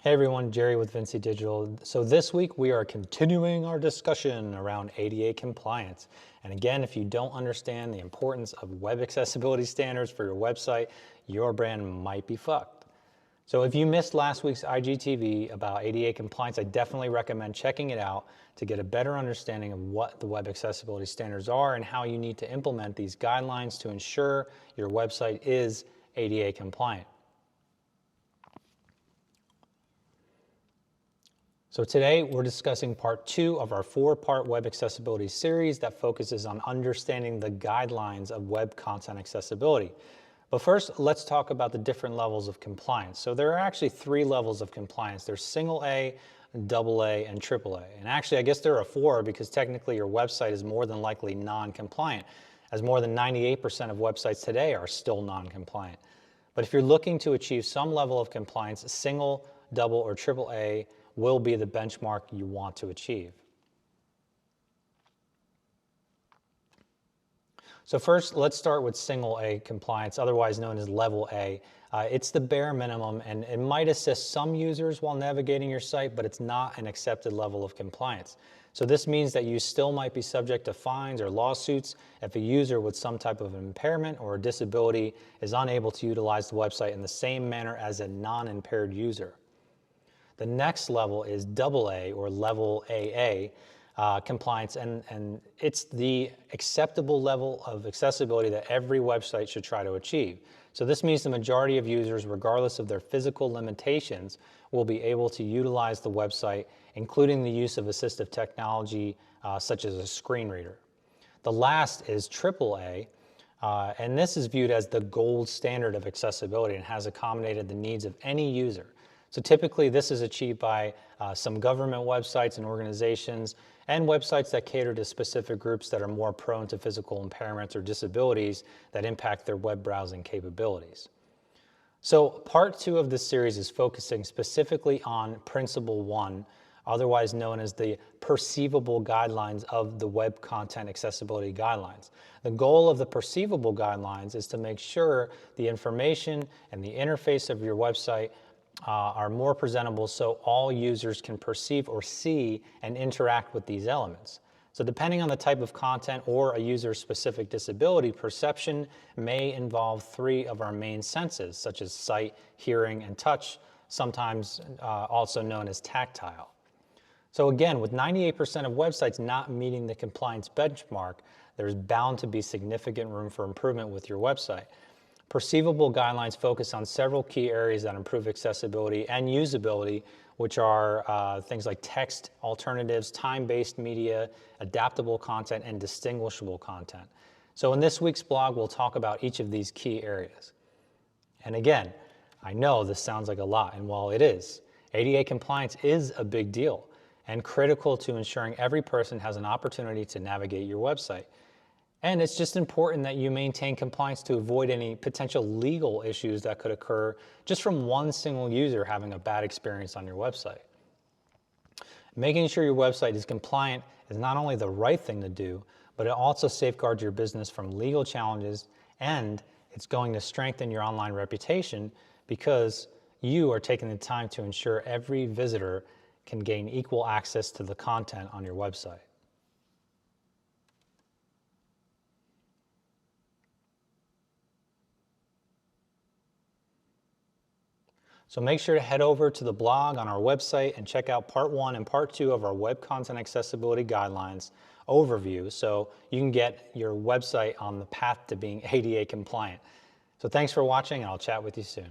Hey everyone, Jerry with Vinci Digital. So this week we are continuing our discussion around ADA compliance. And again, if you don't understand the importance of web accessibility standards for your website, your brand might be fucked. So if you missed last week's IGTV about ADA compliance, I definitely recommend checking it out to get a better understanding of what the web accessibility standards are and how you need to implement these guidelines to ensure your website is ADA compliant. So today we're discussing part 2 of our 4-part web accessibility series that focuses on understanding the guidelines of web content accessibility. But first, let's talk about the different levels of compliance. So there are actually 3 levels of compliance. There's single A, double A, and triple A. And actually, I guess there are 4 because technically your website is more than likely non-compliant, as more than 98% of websites today are still non-compliant. But if you're looking to achieve some level of compliance, single, double, or triple A will be the benchmark you want to achieve. So first, let's start with single A compliance, otherwise known as level A. It's the bare minimum, and it might assist some users while navigating your site, but it's not an accepted level of compliance. So this means that you still might be subject to fines or lawsuits if a user with some type of impairment or disability is unable to utilize the website in the same manner as a non-impaired user. The next level is double A or level AA compliance, and it's the acceptable level of accessibility that every website should try to achieve. So this means the majority of users, regardless of their physical limitations, will be able to utilize the website, including the use of assistive technology such as a screen reader. The last is AAA, and this is viewed as the gold standard of accessibility and has accommodated the needs of any user. So typically this is achieved by some government websites and organizations and websites that cater to specific groups that are more prone to physical impairments or disabilities that impact their web browsing capabilities. So part 2 of this series is focusing specifically on Principle 1, otherwise known as the Perceivable Guidelines of the Web Content Accessibility Guidelines. The goal of the Perceivable Guidelines is to make sure the information and the interface of your website are more presentable so all users can perceive or see and interact with these elements. So depending on the type of content or a user's specific disability, perception may involve 3 of our main senses, such as sight, hearing, and touch, sometimes also known as tactile. So again, with 98% of websites not meeting the compliance benchmark, there's bound to be significant room for improvement with your website. Perceivable guidelines focus on several key areas that improve accessibility and usability, which are things like text alternatives, time-based media, adaptable content, and distinguishable content. So in this week's blog, we'll talk about each of these key areas. And again, I know this sounds like a lot, and while it is, ADA compliance is a big deal and critical to ensuring every person has an opportunity to navigate your website. And it's just important that you maintain compliance to avoid any potential legal issues that could occur just from one single user having a bad experience on your website. Making sure your website is compliant is not only the right thing to do, but it also safeguards your business from legal challenges, and it's going to strengthen your online reputation because you are taking the time to ensure every visitor can gain equal access to the content on your website. So make sure to head over to the blog on our website and check out part 1 and part 2 of our Web Content Accessibility Guidelines overview so you can get your website on the path to being ADA compliant. So thanks for watching, and I'll chat with you soon.